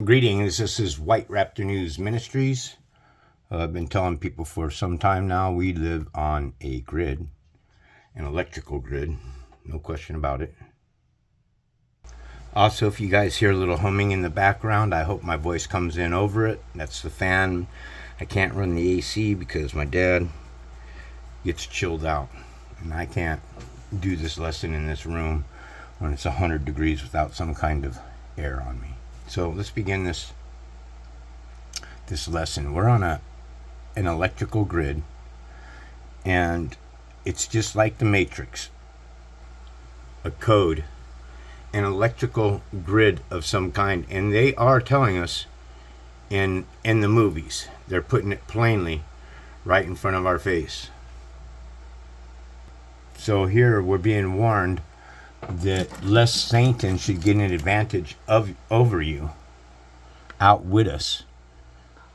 Greetings, this is White Raptor News Ministries. I've been telling people for some time now we live on a grid, an electrical grid, no question about it. Also, if you guys hear a little humming in the background, I hope my voice comes in over it. That's the fan. I can't run the AC because my dad gets chilled out, and I can't do this lesson in this room when it's 100 degrees without some kind of air on me. So let's begin this lesson. We're on an electrical grid, and it's just like the Matrix. A code, an electrical grid of some kind, and they are telling us in the movies. They're putting it plainly right in front of our face. So here we're being warned that lest Satan should get an advantage over you, outwit us,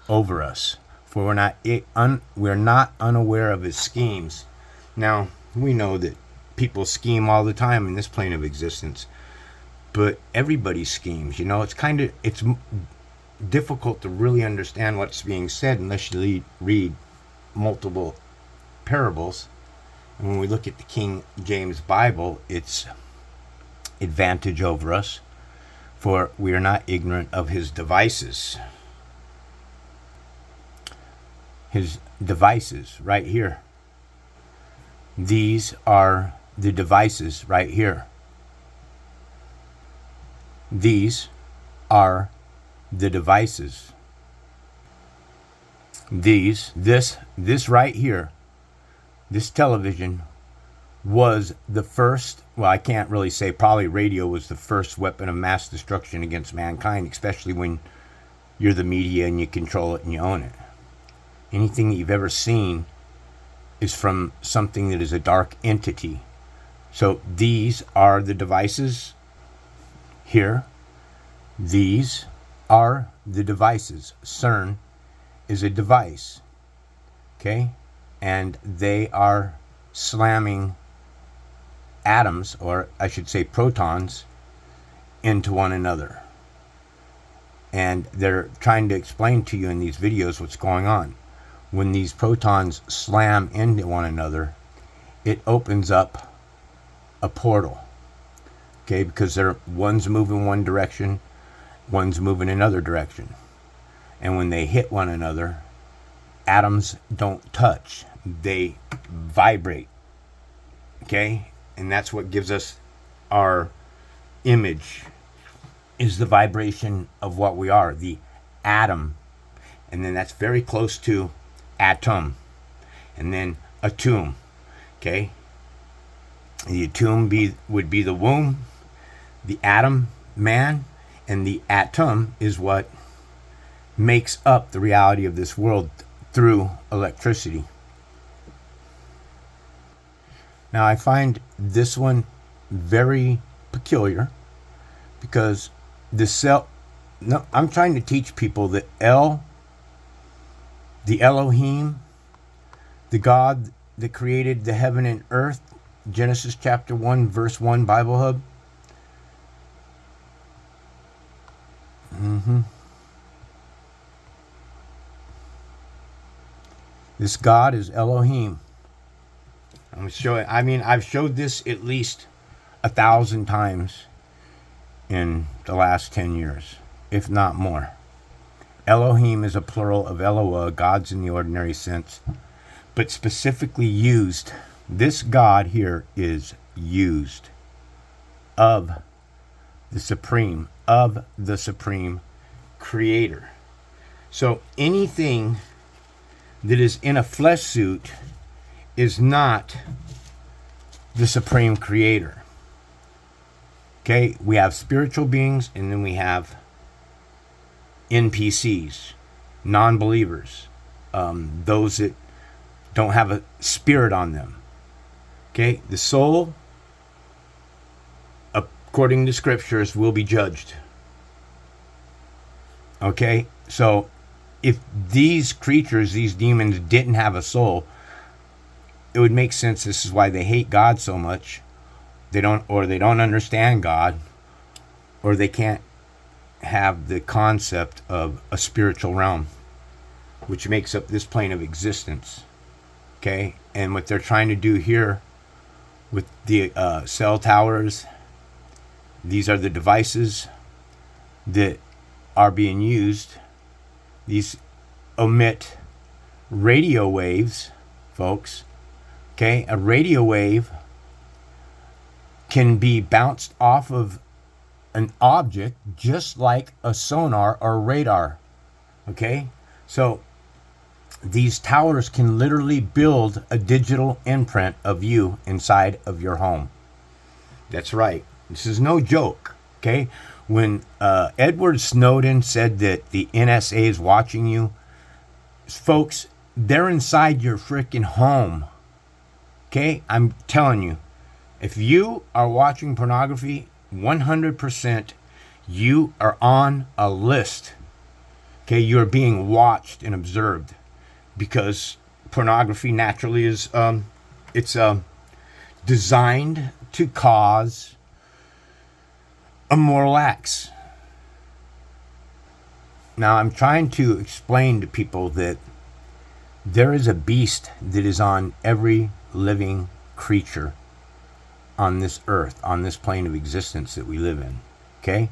over us, for we're not unaware of his schemes. Now we know that people scheme all the time in this plane of existence, but everybody schemes. It's difficult to really understand what's being said unless you read multiple parables. And when we look at the King James Bible, it's advantage over us, for we are not ignorant of his devices. His devices right here. These are the devices right here. These are the devices. This right here, this television was the first, well, I can't really say, probably radio was the first weapon of mass destruction against mankind, especially when you're the media and you control it and you own it. Anything that you've ever seen is from something that is a dark entity. So these are the devices here. These are the devices. CERN is a device, okay? And they are slamming atoms, or I should say protons, into one another. And they're trying to explain to you in these videos what's going on. When these protons slam into one another, it opens up a portal. Okay, because one's moving one direction, one's moving another direction. And when they hit one another, atoms don't touch. They vibrate. Okay? And that's what gives us our image, is the vibration of what we are, the atom. And then that's very close to atom. And then atom. Okay? The atom would be the womb, the atom, man, and the atom is what makes up the reality of this world through electricity. Now, I find this one very peculiar because I'm trying to teach people that the Elohim, the God that created the heaven and earth, Genesis chapter 1, verse 1, Bible Hub. This God is Elohim. I've showed this at least 1,000 times in the last 10 years, if not more. Elohim is a plural of Eloah, gods in the ordinary sense, but specifically used. This God here is used of the Supreme Creator. So anything that is in a flesh suit is not the Supreme Creator. Okay, we have spiritual beings, and then we have NPCs, non-believers, those that don't have a spirit on them. Okay, the soul, according to scriptures, will be judged. Okay, so if these creatures, these demons, didn't have a soul, it would make sense. This is why they hate God so much. They don't understand God, or they can't have the concept of a spiritual realm, which makes up this plane of existence. Okay? And what they're trying to do here with the cell towers, these are the devices that are being used. These emit radio waves, folks. Okay? A radio wave can be bounced off of an object just like a sonar or radar. Okay? So these towers can literally build a digital imprint of you inside of your home. That's right. This is no joke. Okay? When Edward Snowden said that the NSA is watching you, folks, they're inside your freaking home. Okay? I'm telling you, if you are watching pornography, 100% you are on a list. Okay? You're being watched and observed, because pornography naturally is it's designed to cause immoral acts. Now, I'm trying to explain to people that there is a beast that is on every living creature on this earth, on this plane of existence that we live in. Okay?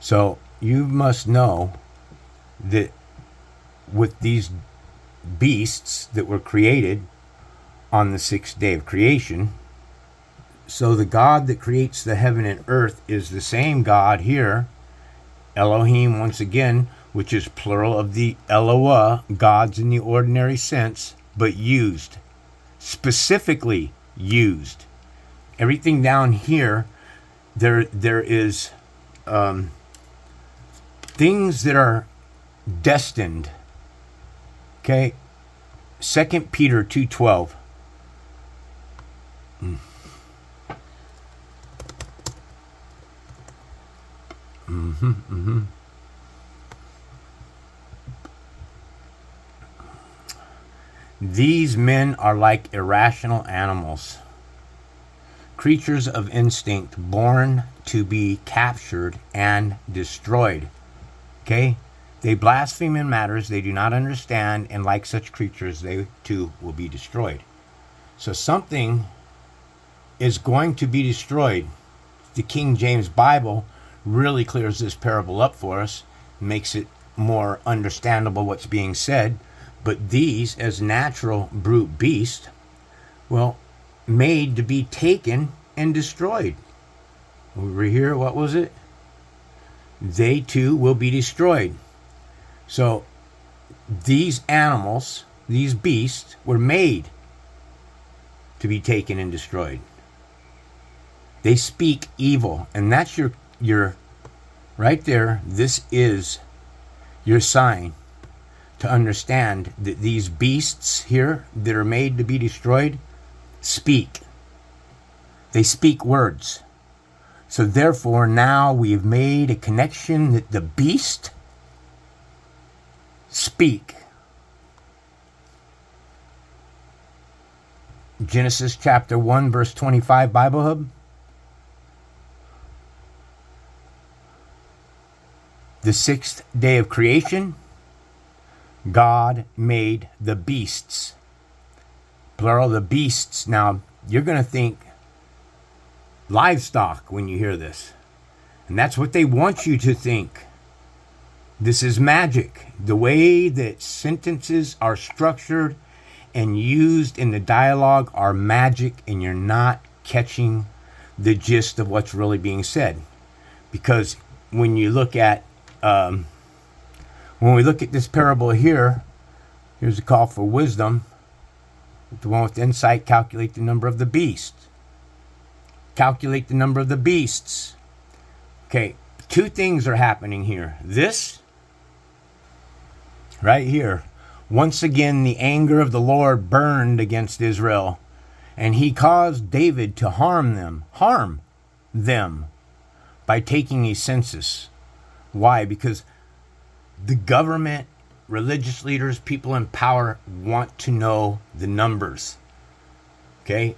So you must know that with these beasts that were created on the sixth day of creation, so the God that creates the heaven and earth is the same God here, Elohim once again, which is plural of the Eloah, gods in the ordinary sense, but used, specifically used. Everything down here, there is things that are destined. Okay, 2 Peter 2:12. These men are like irrational animals, creatures of instinct, born to be captured and destroyed. Okay? They blaspheme in matters they do not understand, and like such creatures, they too will be destroyed. So something is going to be destroyed. The King James Bible really clears this parable up for us, makes it more understandable what's being said. But these, as natural brute beasts, well, made to be taken and destroyed. Over here, what was it? They too will be destroyed. So these animals, these beasts, were made to be taken and destroyed. They speak evil, and that's your right there. This is your sign to understand that these beasts here that are made to be destroyed speak. They speak words. So therefore, now we have made a connection that the beast speak. Genesis chapter 1, verse 25, Bible Hub. The sixth day of creation, God made the beasts. Plural, the beasts. Now, you're going to think livestock when you hear this. And that's what they want you to think. This is magic. The way that sentences are structured and used in the dialogue are magic, and you're not catching the gist of what's really being said. Because when you look at when we look at this parable here, here's a call for wisdom. The one with insight, calculate the number of the beasts. Calculate the number of the beasts. Okay, two things are happening here. This, right here, once again the anger of the Lord burned against Israel, and he caused David to harm them by taking a census. Why? Because the government, religious leaders, people in power want to know the numbers. Okay?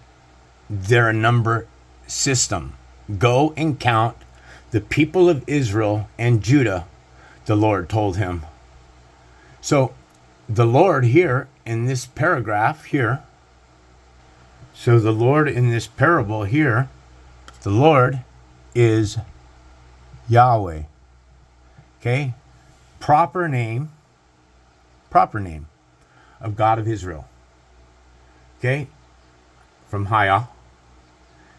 They're a number system. Go and count The people of Israel and Judah, the Lord told him. So the Lord here in this paragraph here, so the Lord in this parable here, the Lord is Yahweh. Okay? Proper name of God of Israel. Okay? From Haya,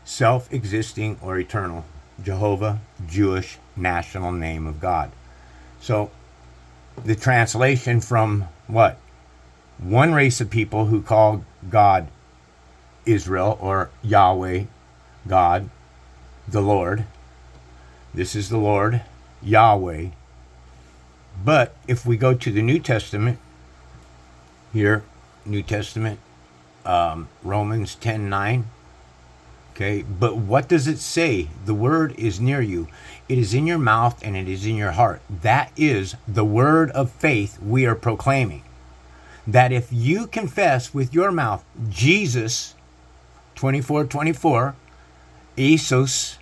self-existing or eternal. Jehovah, Jewish national name of God. So the translation from what? One race of people who call God Israel or Yahweh, God, the Lord. This is the Lord, Yahweh. But if we go to the New Testament, here, New Testament, Romans 10:9. Okay, but what does it say? The word is near you. It is in your mouth and it is in your heart. That is the word of faith we are proclaiming. That if you confess with your mouth Jesus, 24:24, Isos,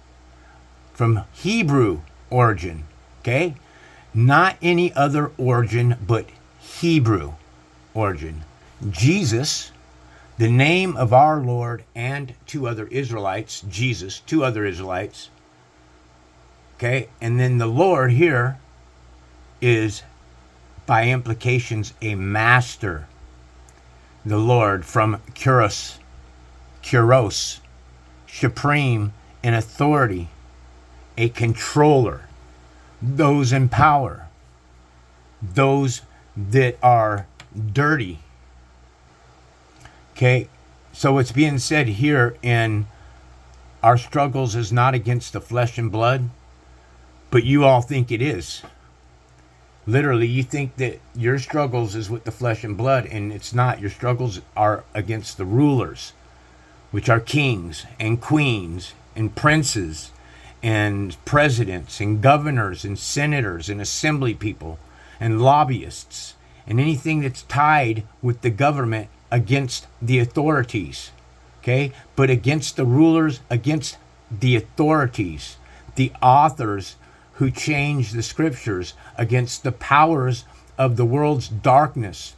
from Hebrew origin, okay? Not any other origin, but Hebrew origin. Jesus, the name of our Lord and two other Israelites, Jesus, two other Israelites, okay? And then the Lord here is, by implications, a master. The Lord from Kyros, supreme in authority, a controller, those in power, those that are dirty. Okay, so what's being said here in our struggles is not against the flesh and blood, but you all think it is. Literally, you think that your struggles is with the flesh and blood, and it's not. Your struggles are against the rulers, which are kings and queens and princes and presidents and governors and senators and assembly people and lobbyists and anything that's tied with the government against the authorities. Okay? But against the rulers, against the authorities, the authors who change the scriptures, against the powers of the world's darkness,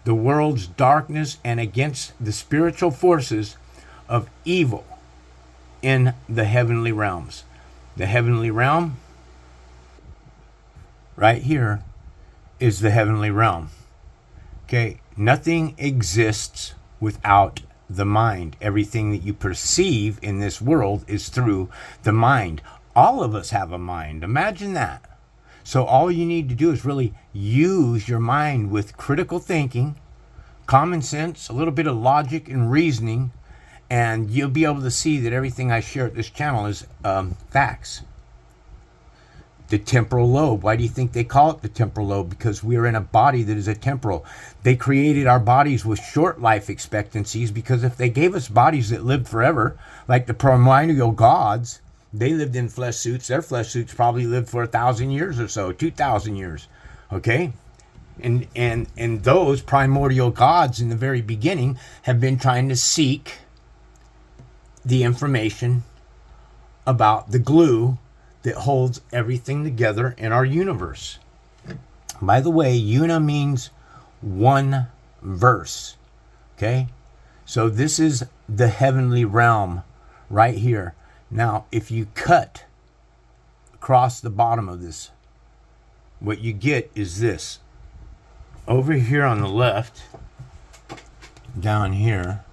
and against the spiritual forces of evil in the heavenly realms. The heavenly realm, right here, is the heavenly realm. Okay, nothing exists without the mind. Everything that you perceive in this world is through the mind. All of us have a mind. Imagine that. So all you need to do is really use your mind with critical thinking, common sense, a little bit of logic and reasoning, and you'll be able to see that everything I share at this channel is facts. The temporal lobe. Why do you think they call it the temporal lobe? Because we are in a body that is a temporal. They created our bodies with short life expectancies, because if they gave us bodies that lived forever, like the primordial gods, they lived in flesh suits. Their flesh suits probably lived for 1,000 years or so, 2,000 years. Okay? And those primordial gods in the very beginning have been trying to seek the information about the glue that holds everything together in our universe. By the way, una means one verse. Okay? So this is the heavenly realm right here. Now, if you cut across the bottom of this, what you get is this. Over here on the left, down here,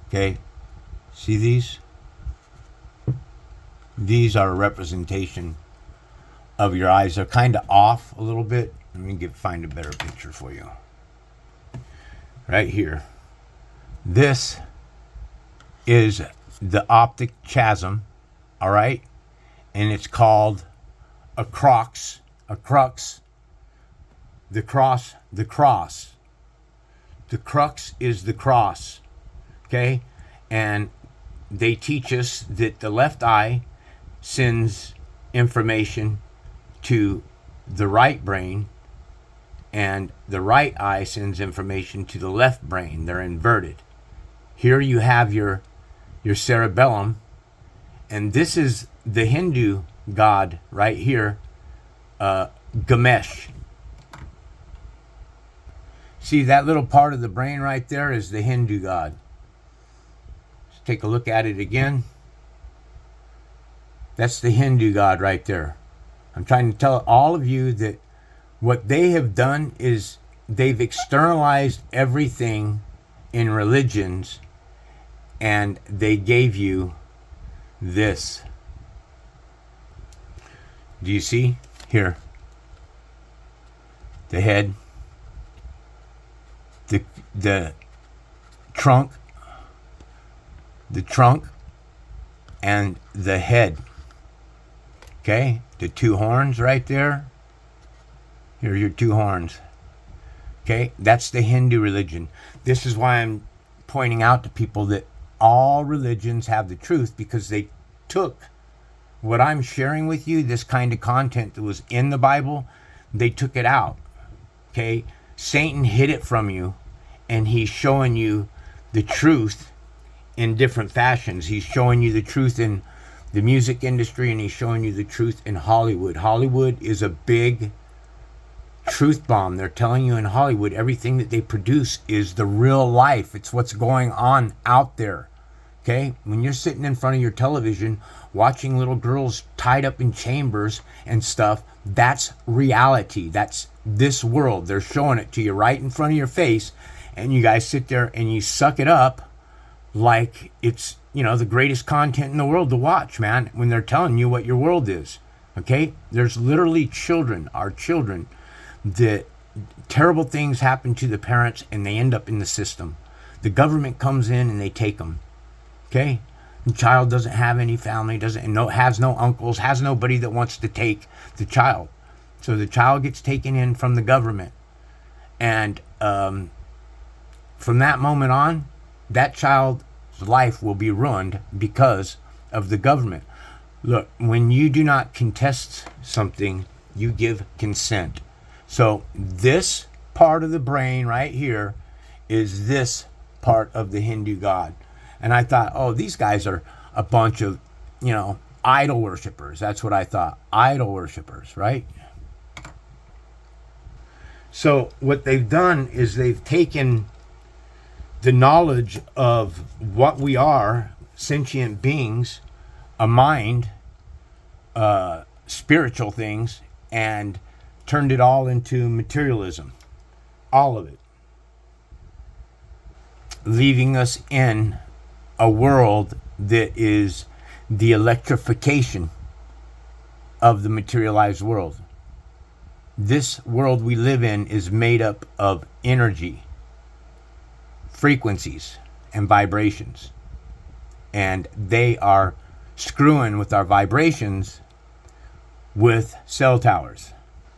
okay, see these? These are a representation of your eyes. They're kind of off a little bit. Let me find a better picture for you. Right here. This is the optic chasm, all right? And it's called a crux. A crux. The cross. The crux is the cross, okay? And they teach us that the left eye sends information to the right brain, and the right eye sends information to the left brain. They're inverted. Here you have your cerebellum, and this is the Hindu god right here, Ganesh. See that little part of the brain right there is the Hindu god. Let's take a look at it again. That's the Hindu god right there. I'm trying to tell all of you that what they have done is they've externalized everything in religions, and they gave you this. Do you see here? The head, the trunk, and the head. Okay, the two horns right there. Here are your two horns. Okay, that's the Hindu religion. This is why I'm pointing out to people that all religions have the truth, because they took what I'm sharing with you, this kind of content that was in the Bible, they took it out. Okay, Satan hid it from you, and he's showing you the truth in different fashions. He's showing you the truth in the music industry, and he's showing you the truth in Hollywood. Hollywood is a big truth bomb. They're telling you in Hollywood everything that they produce is the real life. It's what's going on out there. Okay? When you're sitting in front of your television watching little girls tied up in chambers and stuff, that's reality. That's this world. They're showing it to you right in front of your face, and you guys sit there and you suck it up like it's, the greatest content in the world to watch, man, when they're telling you what your world is. Okay? There's literally our children, that terrible things happen to the parents and they end up in the system. The government comes in and they take them. Okay? The child doesn't have any family, has no uncles, has nobody that wants to take the child. So the child gets taken in from the government. And from that moment on, that child's life will be ruined because of the government. Look, when you do not contest something, you give consent. So this part of the brain right here is this part of the Hindu god. And I thought, oh, these guys are a bunch of, idol worshipers. That's what I thought. Idol worshipers, right? So what they've done is they've taken the knowledge of what we are, sentient beings, a mind, spiritual things, and turned it all into materialism. All of it. Leaving us in a world that is the electrification of the materialized world. This world we live in is made up of energy, frequencies, and vibrations. And they are screwing with our vibrations with cell towers.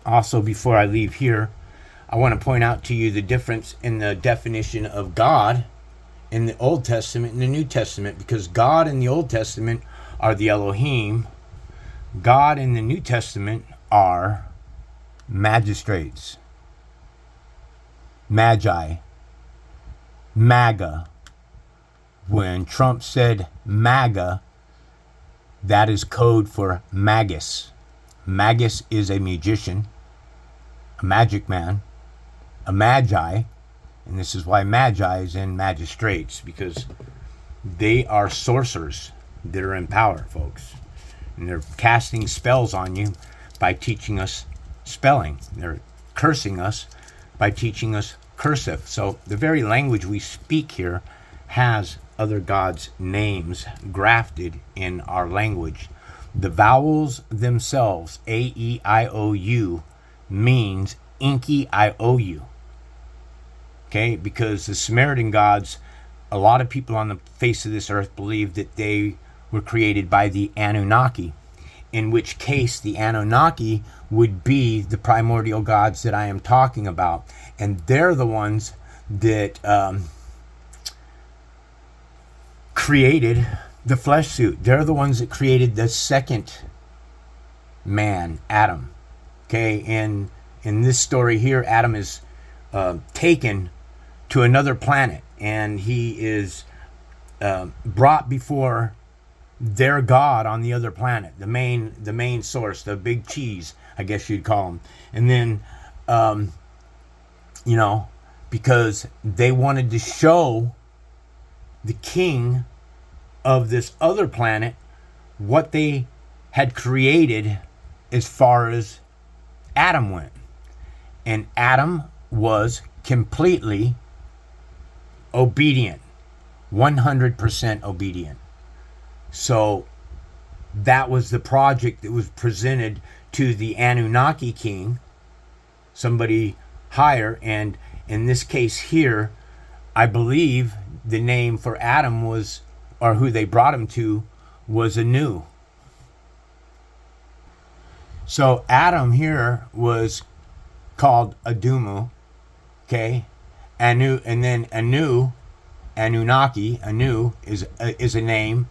Also, before I leave here, I want to point out to you the difference in the definition of God in the Old Testament and the New Testament, because God in the Old Testament are the Elohim. God in the New Testament are magistrates, magi, MAGA. When Trump said MAGA, that is code for Magus. Magus is a magician, a magic man, a magi, and this is why magi is in magistrates, because they are sorcerers that are in power, folks. And they're casting spells on you by teaching us spelling. They're cursing us by teaching us cursive. So the very language we speak here has other gods' names grafted in our language. The vowels themselves, A-E-I-O-U, means Inky I owe you. Okay, because the Samaritan gods, a lot of people on the face of this earth believe that they were created by the Anunnaki, in which case the Anunnaki would be the primordial gods that I am talking about. And they're the ones that created the flesh suit. They're the ones that created the second man, Adam. Okay, and in this story here, Adam is taken to another planet, and he is brought before their god on the other planet, the main source, the big cheese, I guess you'd call him. And then, you know, because they wanted to show the king of this other planet what they had created as far as Adam went. And Adam was completely obedient, 100% obedient. So that was the project that was presented to the Anunnaki king, somebody higher. And in this case here, I believe the name for Adam was, or who they brought him to, was Anu. So Adam here was called Adumu, okay? Anu, and then Anunnaki, Anu is a name,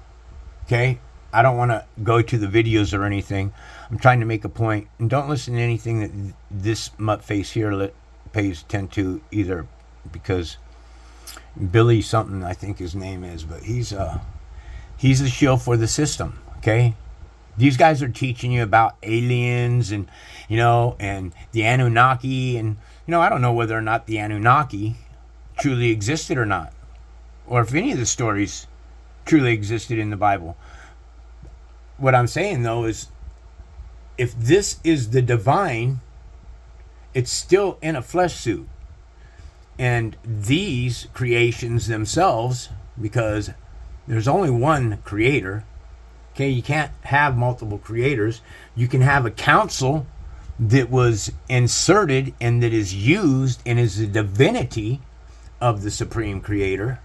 okay? I don't want to go to the videos or anything. I'm trying to make a point, and don't listen to anything that this mutt face here pays attention to either, because Billy something I think his name is, but he's a shill for the system, okay? These guys are teaching you about aliens and, you know, and the Anunnaki. And, you know, I don't know whether or not the Anunnaki truly existed or not, or if any of the stories truly existed in the Bible. What I'm saying, though, is if this is the divine, it's still in a flesh suit. And these creations themselves, because there's only one creator, okay, you can't have multiple creators. You can have a council that was inserted and that is used and is the divinity of the supreme creator.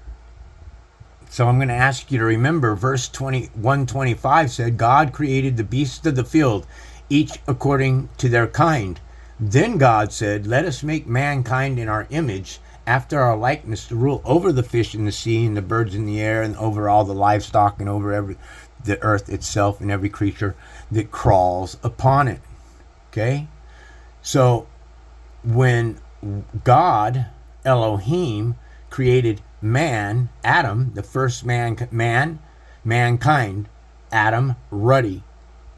So I'm going to ask you to remember verse 125 said, God created the beasts of the field, each according to their kind. Then God said, let us make mankind in our image, after our likeness, to rule over the fish in the sea and the birds in the air and over all the livestock and over the earth itself and every creature that crawls upon it. Okay? So when God, Elohim, created man, Adam, the first mankind, Adam, ruddy,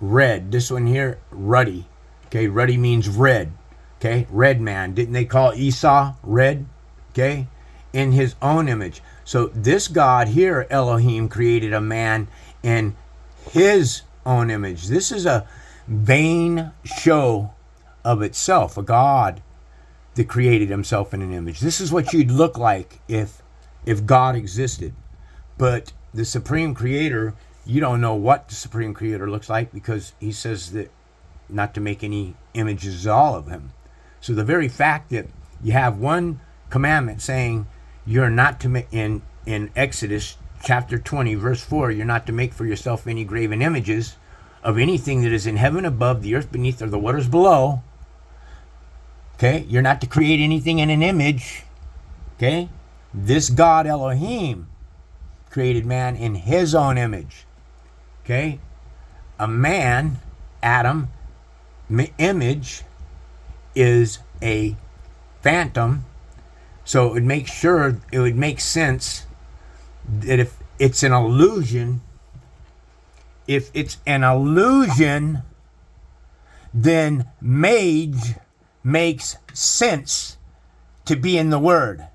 red. This one here, ruddy. Okay, ruddy means red. Okay, red man. Didn't they call Esau red? Okay, in his own image. So this God here, Elohim, created a man in his own image. This is a vain show of itself, a God that created himself in an image. This is what you'd look like if God existed. But the Supreme Creator, you don't know what the Supreme Creator looks like, because he says that not to make any images at all of him. So the very fact that you have one commandment saying you're not to make, in Exodus chapter 20 verse 4, you're not to make for yourself any graven images of anything that is in heaven above, the earth beneath, or the waters below. Okay, you're not to create anything in an image. Okay, this God Elohim created man in his own image. Okay, a man, Adam, image is a phantom. So it would make sense that if it's an illusion, then mage makes sense to be in the word.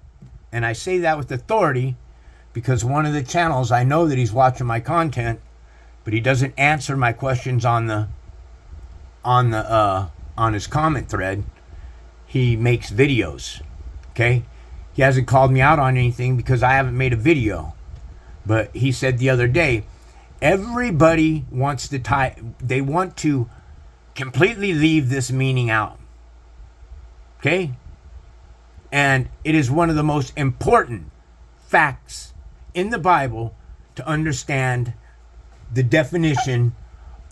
And I say that with authority because one of the channels, I know that he's watching my content, but he doesn't answer my questions on his comment thread. He makes videos. Okay? He hasn't called me out on anything because I haven't made a video. But he said the other day, everybody wants to they want to completely leave this meaning out. Okay? And it is one of the most important facts in the Bible to understand the definition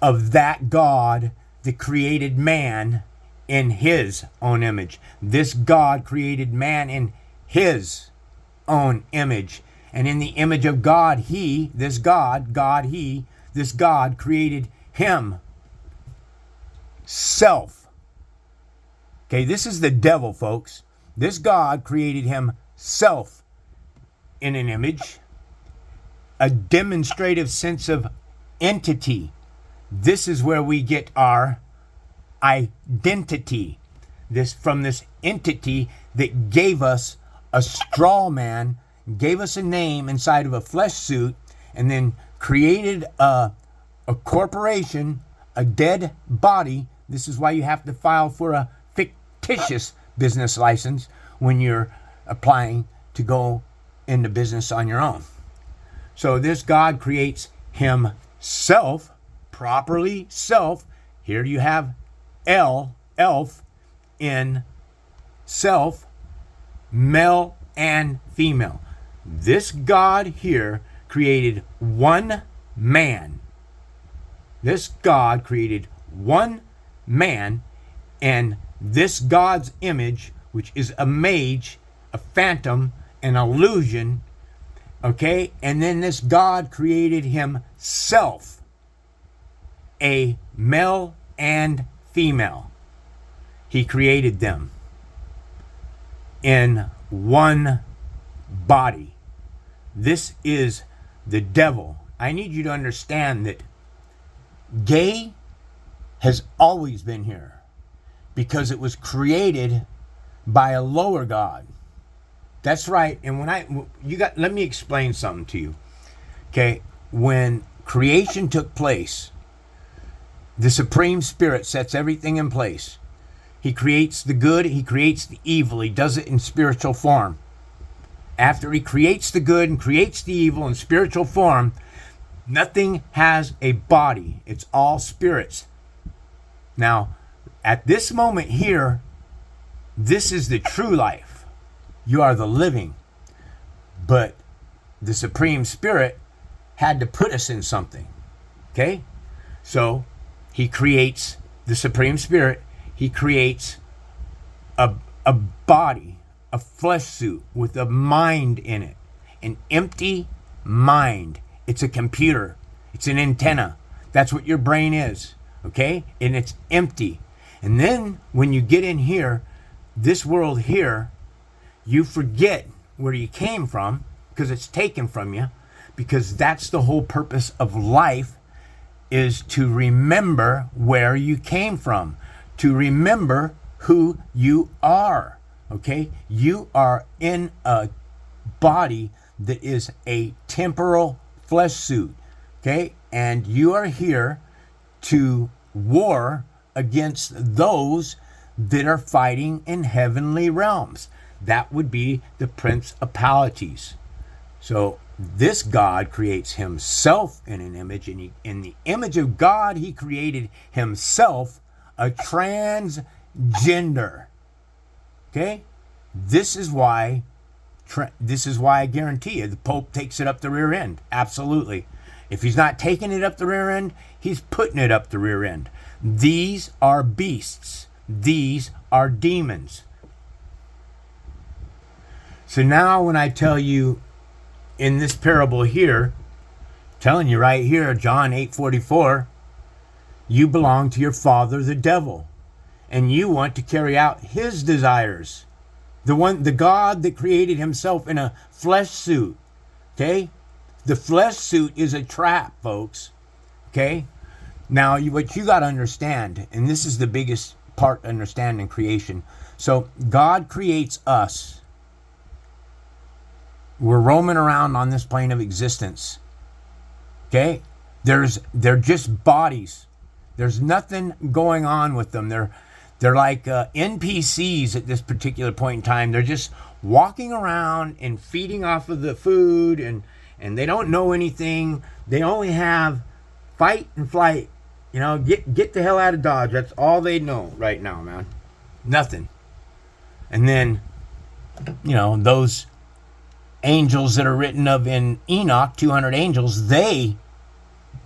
of that God that created man in his own image. This God created man in his own image. And in the image of God, this God created himself. Okay, this is the devil, folks. This God created himself in an image, a demonstrative sense of entity. This is where we get our identity. From this entity that gave us a straw man, gave us a name inside of a flesh suit, and then created a corporation, a dead body. This is why you have to file for a fictitious business license when you're applying to go into business on your own. So this God creates himself, properly self. Here you have elf in self, male and female. This God here created one man. This God created one man, and this God's image, which is a mage, a phantom, an illusion, okay? And then this God created himself, a male and female. He created them in one body. This is the devil. I need you to understand that gay has always been here because it was created by a lower God. That's right. And let me explain something to you. Okay, when creation took place, the Supreme Spirit sets everything in place. He creates the good, he creates the evil. He does it in spiritual form. After he creates the good and creates the evil in spiritual form, nothing has a body. It's all spirits. Now, at this moment here, this is the true life. You are the living. But the Supreme Spirit had to put us in something. Okay? So, he creates the Supreme Spirit. He creates a body, a flesh suit with a mind in it. An empty mind. It's a computer. It's an antenna. That's what your brain is. Okay? And it's empty. And then when you get in here, this world here, you forget where you came from because it's taken from you. Because that's the whole purpose of life, is to remember where you came from. To remember who you are. Okay? You are in a body that is a temporal flesh suit. Okay? And you are here to war against those that are fighting in heavenly realms. That would be the principalities. So this God creates himself in an image, and in the image of God, he created himself a transgender. Okay? This is why I guarantee you the Pope takes it up the rear end. Absolutely. If he's not taking it up the rear end, he's putting it up the rear end. These are beasts. These are demons. So now when I tell you in this parable here, telling you right here, John 8:44, you belong to your father, the devil, and you want to carry out his desires. The God that created himself in a flesh suit. Okay? The flesh suit is a trap, folks. Okay? Now, what you got to understand, and this is the biggest part to understand in creation. So, God creates us. We're roaming around on this plane of existence. Okay? They're just bodies. There's nothing going on with them. They're like NPCs at this particular point in time. They're just walking around and feeding off of the food, and they don't know anything. They only have fight and flight. You know, get the hell out of Dodge. That's all they know right now, man. Nothing. And then, you know, those angels that are written of in Enoch, 200 angels,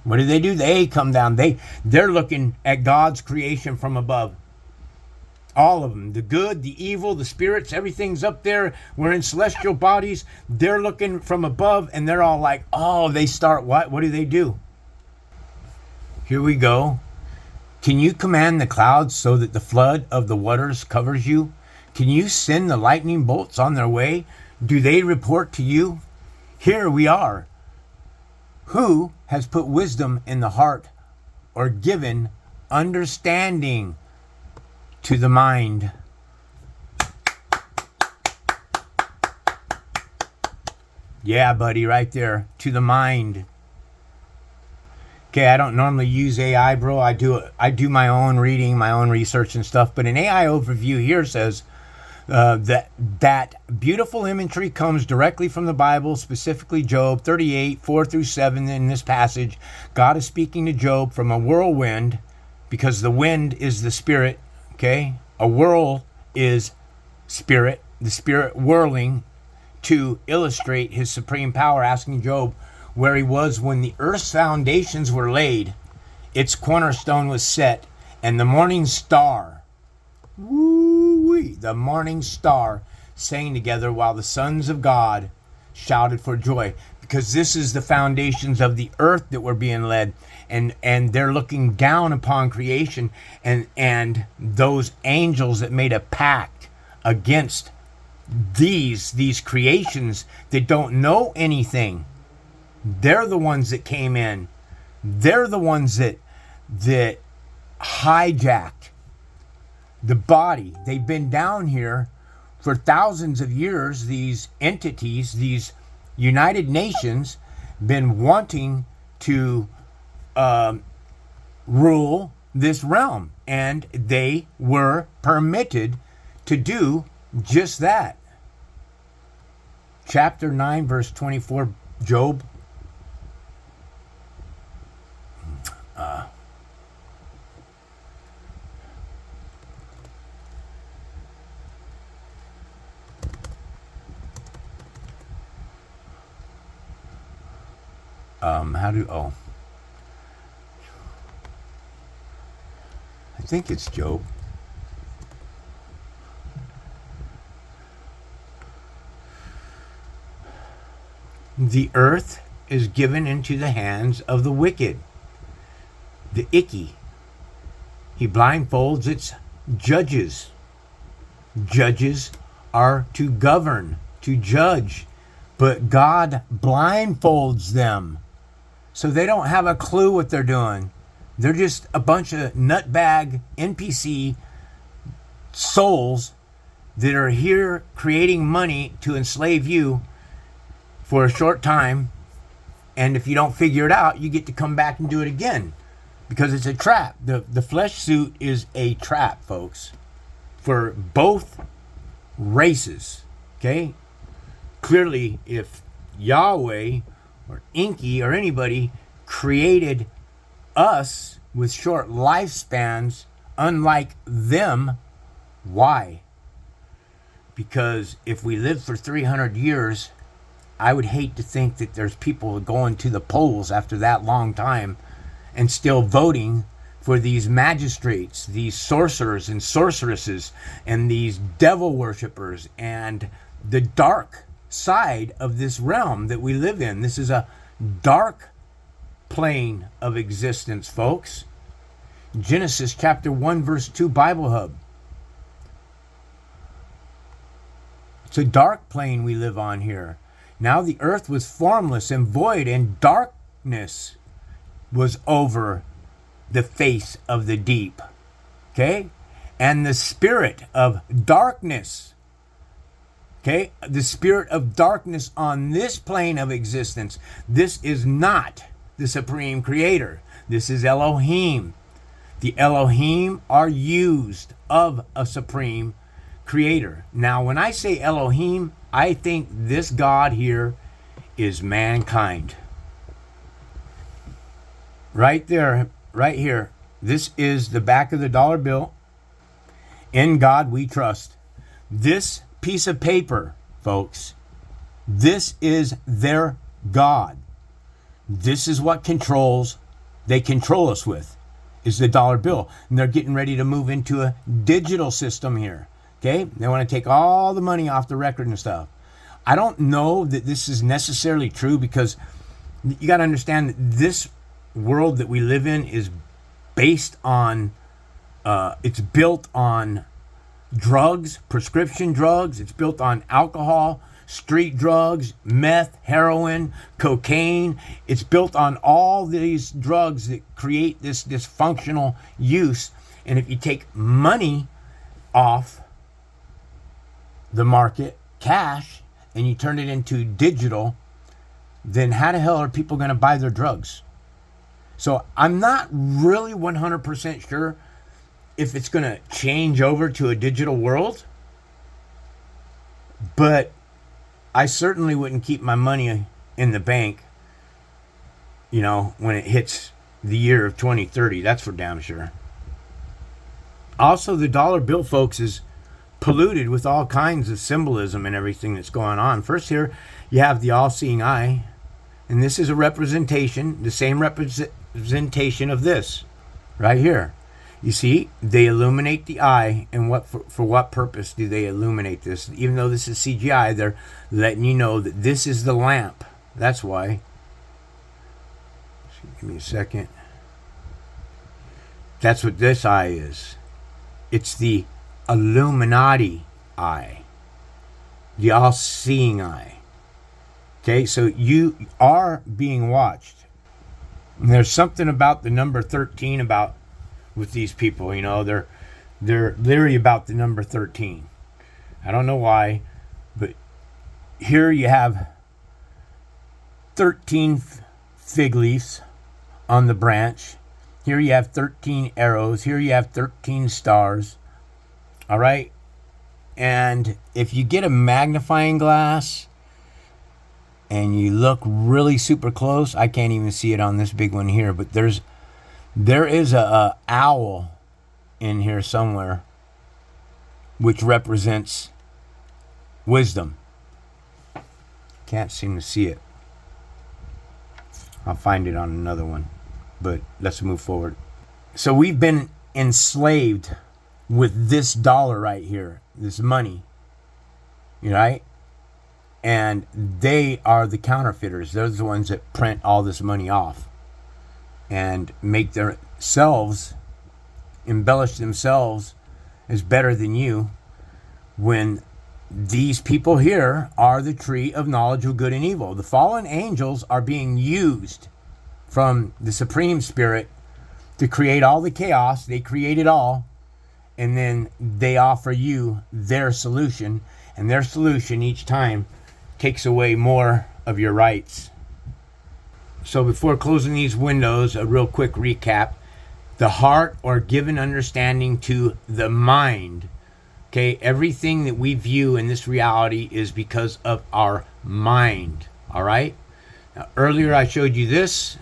what do? They come down. They're looking at God's creation from above. All of them. The good, the evil, the spirits, everything's up there. We're in celestial bodies. They're looking from above, and they're all like, oh, they start what? What do? Here we go. Can you command the clouds so that the flood of the waters covers you? Can you send the lightning bolts on their way? Do they report to you? Here we are. Who has put wisdom in the heart or given understanding to the mind? Yeah, buddy, right there. To the mind. Okay, I don't normally use AI, bro. I do my own reading, my own research and stuff. But an AI overview here says that beautiful imagery comes directly from the Bible, specifically Job 38, 4 through 7. In this passage, God is speaking to Job from a whirlwind, because the wind is the spirit, okay? A whirl is spirit, the spirit whirling, to illustrate his supreme power, asking Job where he was when the earth's foundations were laid, its cornerstone was set, and the morning star, woo-wee, the morning star sang together while the sons of God shouted for joy. Because this is the foundations of the earth that were being led, and they're looking down upon creation, and those angels that made a pact against these creations that don't know anything. They're the ones that came in. They're the ones that hijacked the body. They've been down here for thousands of years. These entities, these United Nations, been wanting to rule this realm, and they were permitted to do just that. Chapter 9, verse 24, Job. I think it's Job. The earth is given into the hands of the wicked, the icky. He blindfolds its judges. Judges are to govern, to judge, but God blindfolds them. So they don't have a clue what they're doing. They're just a bunch of nutbag NPC souls that are here creating money to enslave you for a short time. And if you don't figure it out, you get to come back and do it again, because it's a trap. The flesh suit is a trap, folks, for both races. Okay? Clearly, if Yahweh or Inky or anybody created us with short lifespans, unlike them, why? Because if we live for 300 years, I would hate to think that there's people going to the polls after that long time and still voting for these magistrates, these sorcerers and sorceresses, and these devil worshippers, and the dark side of this realm that we live in. This is a dark plane of existence, folks. Genesis chapter 1 verse 2 Bible Hub. It's a dark plane we live on here. Now the earth was formless and void, and darkness was over the face of the deep. Okay? And the spirit of darkness, okay, the spirit of darkness on this plane of existence, this is not the supreme creator. This is Elohim. The Elohim are used of a supreme creator. Now, when I say Elohim, I think this God here is mankind. Right there, right here. This is the back of the dollar bill. In God we trust. This piece of paper, folks, this is their God. This is what they control us with, is the dollar bill. And they're getting ready to move into a digital system here. Okay? They want to take all the money off the record and stuff. I don't know that this is necessarily true, because you got to understand that this world that we live in is based on, it's built on drugs, prescription drugs. It's built on alcohol, street drugs, meth, heroin, cocaine. It's built on all these drugs that create this dysfunctional use. And if you take money off the market, cash, and you turn it into digital, then how the hell are people going to buy their drugs? So I'm not really 100% sure if it's going to change over to a digital world, but I certainly wouldn't keep my money in the bank, when it hits the year of 2030. That's for damn sure. Also, the dollar bill, folks, is polluted with all kinds of symbolism and everything that's going on. First here, you have the all-seeing eye, and this is a representation, the same representation of this right here. You see, they illuminate the eye, and for what purpose do they illuminate this? Even though this is CGI, they're letting you know that this is the lamp. That's why. Give me a second. That's what this eye is. It's the Illuminati eye, the all-seeing eye. Okay, so you are being watched. And there's something about the number 13 about with these people, they're leery about the number 13. I don't know why, but here you have 13 fig leaves on the branch. Here you have 13 arrows. Here you have 13 stars. All right? And if you get a magnifying glass and you look really super close, I can't even see it on this big one here, but there is a owl in here somewhere which represents wisdom. Can't seem to see it. I'll find it on another one. But let's move forward. So we've been enslaved with this dollar right here, this money, right? And they are the counterfeiters. They're the ones that print all this money off and make themselves, embellish themselves as better than you, when these people here are the tree of knowledge of good and evil. The fallen angels are being used from the Supreme Spirit to create all the chaos. They create it all, and then they offer you their solution, and their solution each time takes away more of your rights. So before closing these windows, a real quick recap. The heart, or given understanding to the mind. Okay, everything that we view in this reality is because of our mind. All right? Now, earlier I showed you this.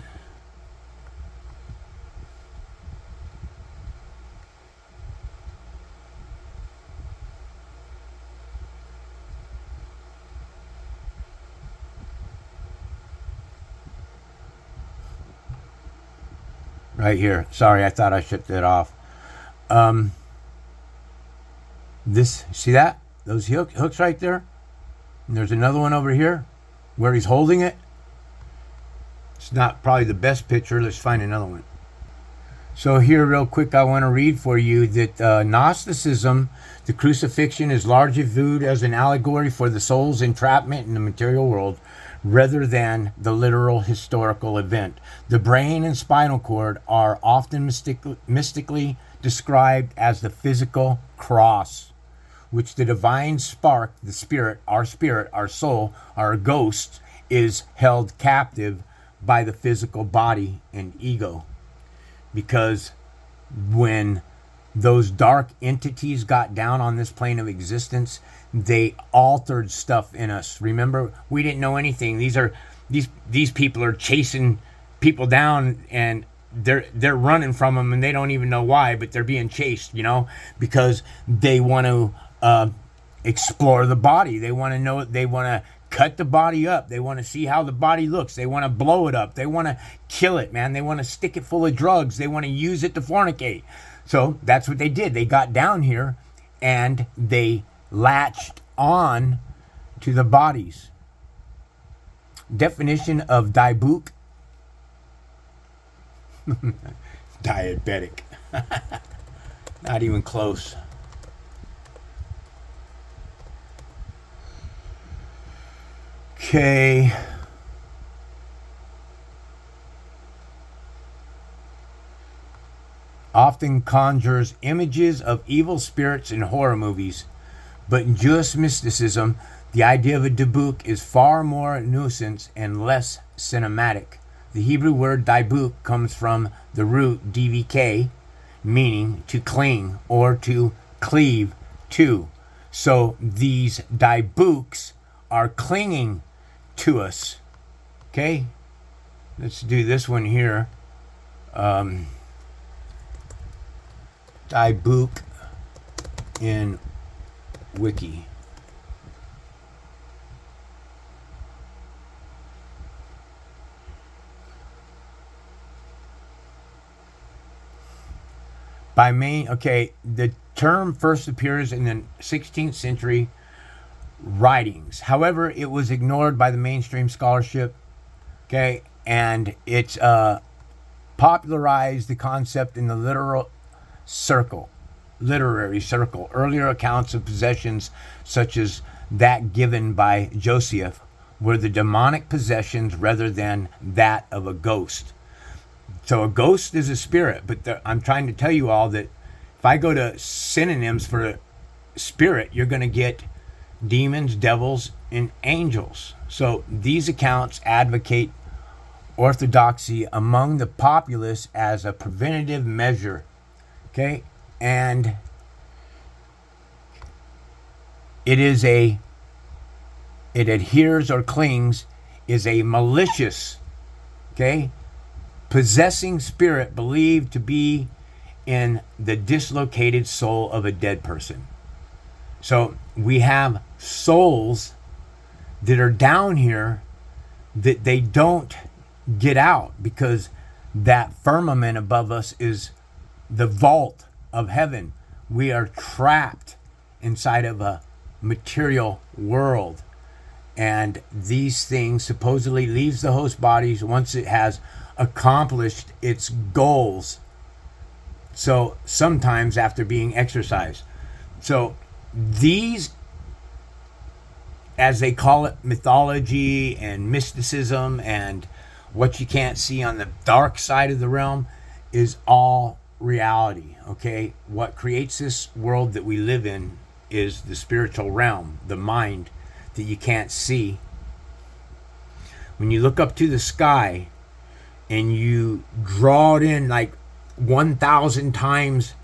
Right here. Sorry, I thought I shut that off. This, see that? Those hooks right there? And there's another one over here where he's holding it. It's not probably the best picture. Let's find another one. So here, real quick, I want to read for you that Gnosticism, the crucifixion, is largely viewed as an allegory for the soul's entrapment in the material world, rather than the literal historical event. The brain and spinal cord are often mystically described as the physical cross, which the divine spark, the spirit, our soul, our ghost, is held captive by the physical body and ego. Because when those dark entities got down on this plane of existence, they altered stuff in us. Remember, we didn't know anything. These people are chasing people down, and they're running from them, and they don't even know why, but they're being chased, because they want to explore the body. They want to know. They want to cut the body up. They want to see how the body looks. They want to blow it up. They want to kill it, man. They want to stick it full of drugs. They want to use it to fornicate. So that's what they did. They got down here and they latched on to the bodies. Definition of diabetic. Diabetic. Not even close. Okay. Often conjures images of evil spirits in horror movies, but in Jewish mysticism, the idea of a dibuk is far more nuanced and less cinematic. The Hebrew word dibuk comes from the root dvk, meaning to cling or to cleave to. So these dibuks are clinging to us. Okay? Let's do this one here. Dibuk in Wiki. The term first appears in the 16th century writings. However, it was ignored by the mainstream scholarship. Okay, and it's popularized the concept in the literary circle. Earlier accounts of possessions, such as that given by Joseph, were the demonic possessions rather than that of a ghost. So a ghost is a spirit, but I'm trying to tell you all that if I go to synonyms for spirit, you're going to get demons, devils, and angels. So these accounts advocate orthodoxy among the populace as a preventative measure. Okay? And it adheres or clings, is a malicious, okay, possessing spirit believed to be in the dislocated soul of a dead person. So we have souls that are down here that they don't get out, because that firmament above us is the vault of heaven. We are trapped inside of a material world, and these things supposedly leaves the host bodies once it has accomplished its goals, so sometimes after being exorcised. So these, as they call it, mythology and mysticism and what you can't see on the dark side of the realm, is all reality. Okay, what creates this world that we live in is the spiritual realm, the mind that you can't see. When you look up to the sky and you draw it in like 1,000 times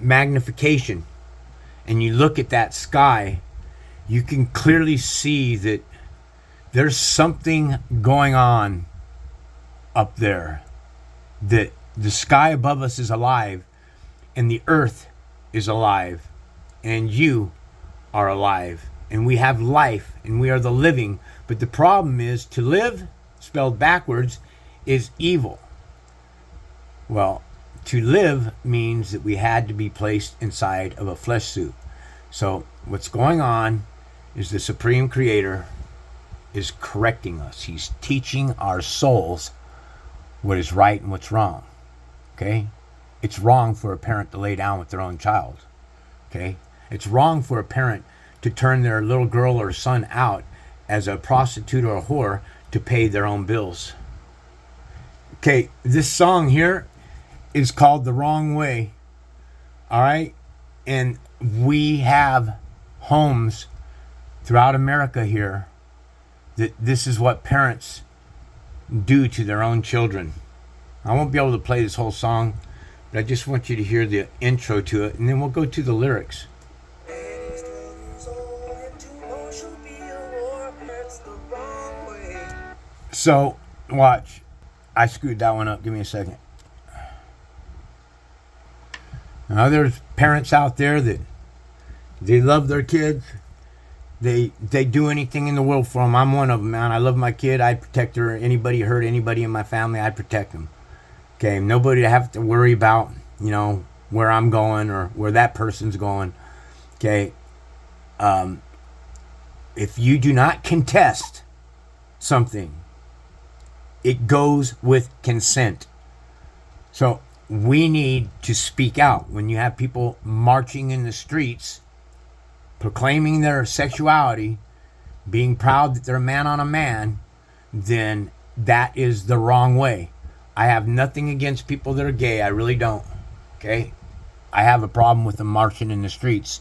magnification, and you look at that sky, you can clearly see that there's something going on up there, that the sky above us is alive, and the earth is alive, and you are alive, and we have life, and we are the living. But the problem is, to live, spelled backwards, is evil. Well, to live means that we had to be placed inside of a flesh suit. So what's going on is the Supreme Creator is correcting us. He's teaching our souls what is right and what's wrong. Okay? It's wrong for a parent to lay down with their own child. Okay? It's wrong for a parent to turn their little girl or son out as a prostitute or a whore to pay their own bills. Okay, this song here is called The Wrong Way. All right? And we have homes throughout America here that this is what parents do to their own children. I won't be able to play this whole song, but I just want you to hear the intro to it, and then we'll go to the lyrics. So, watch. I screwed that one up. Give me a second. Now, there's parents out there that they love their kids. They do anything in the world for them. I'm one of them, man. I love my kid. I protect her. Anybody hurt anybody in my family, I protect them. Okay, nobody to have to worry about, where I'm going or where that person's going. Okay, if you do not contest something, it goes with consent. So we need to speak out. When you have people marching in the streets proclaiming their sexuality, being proud that they're a man on a man, then that is the wrong way. I have nothing against people that are gay. I really don't. Okay? I have a problem with them marching in the streets.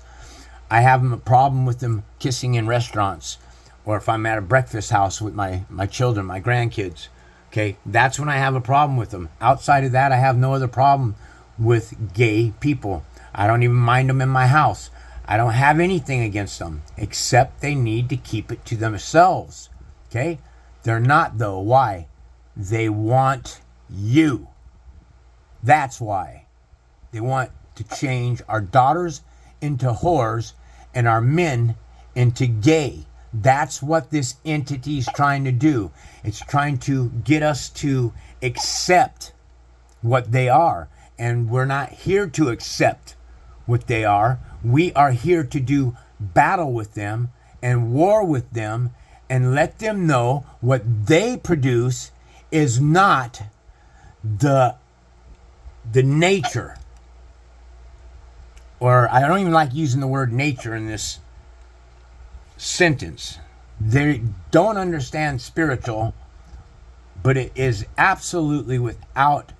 I have a problem with them kissing in restaurants, or if I'm at a breakfast house with my children, my grandkids. Okay? That's when I have a problem with them. Outside of that, I have no other problem with gay people. I don't even mind them in my house. I don't have anything against them, except they need to keep it to themselves. Okay? They're not, though. Why? They want you. That's why. They want to change our daughters into whores and our men into gay. That's what this entity is trying to do. It's trying to get us to accept what they are. And we're not here to accept what they are. We are here to do battle with them and war with them and let them know what they produce is not the nature. Or I don't even like using the word nature in this sentence. They don't understand spiritual, but it is absolutely, without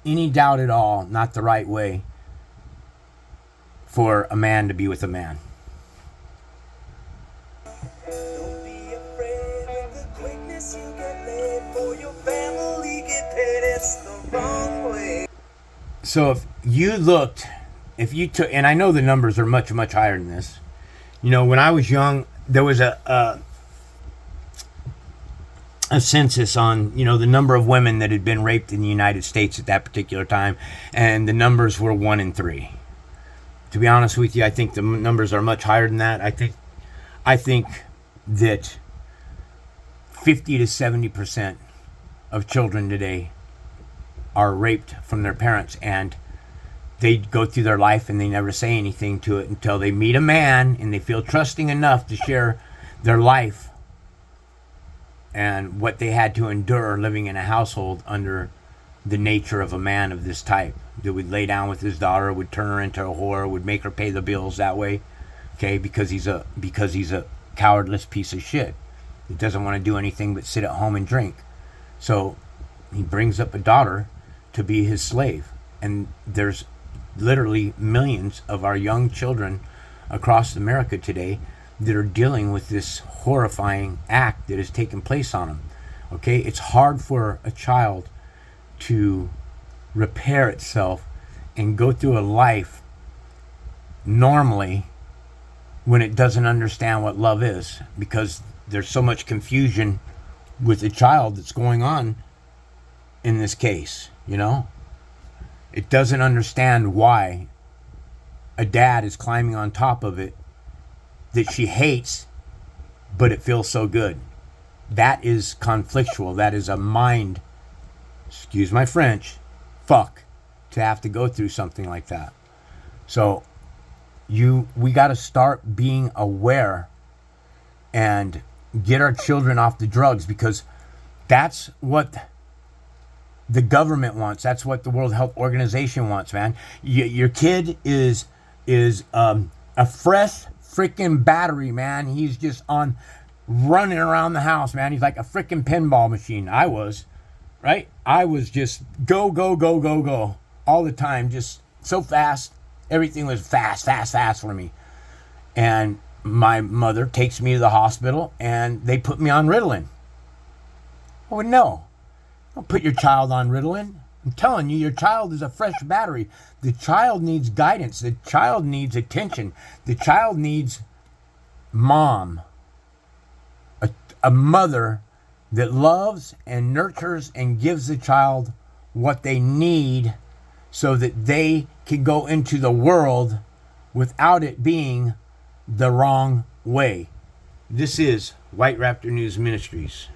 any doubt at all, not the right way for a man to be with a man. Don't be afraid with the quickness you get laid, for your family get paid, it's the wrong way. So if you took, and I know the numbers are much, much higher than this. You know, when I was young, there was a census on, you know, the number of women that had been raped in the United States at that particular time, and the numbers were 1 in 3. To be honest with you, I think the numbers are much higher than that. I think that 50 to 70% of children today are raped from their parents, and they go through their life and they never say anything to it until they meet a man and they feel trusting enough to share their life and what they had to endure living in a household under the nature of a man of this type, that would lay down with his daughter, would turn her into a whore, would make her pay the bills that way, okay, because he's a cowardless piece of shit. He doesn't want to do anything but sit at home and drink. So he brings up a daughter to be his slave. And there's literally millions of our young children across America today that are dealing with this horrifying act that has taken place on them. Okay, it's hard for a child to repair itself and go through a life normally when it doesn't understand what love is, because there's so much confusion with the child that's going on in this case. You know, it doesn't understand why a dad is climbing on top of it that she hates, but it feels so good. That is conflictual. That is a mind, excuse my French, fuck, to have to go through something like that. So we got to start being aware and get our children off the drugs, because that's what the government wants. That's what the World Health Organization wants, man. Your kid is a fresh freaking battery, man. He's just on running around the house, man. He's like a freaking pinball machine. I was just go all the time, just so fast. Everything was fast for me. And my mother takes me to the hospital and they put me on Ritalin. Oh, no. Don't put your child on Ritalin. I'm telling you, your child is a fresh battery. The child needs guidance. The child needs attention. The child needs mom. A mother that loves and nurtures and gives the child what they need so that they can go into the world without it being the wrong way. This is White Raptor News Ministries.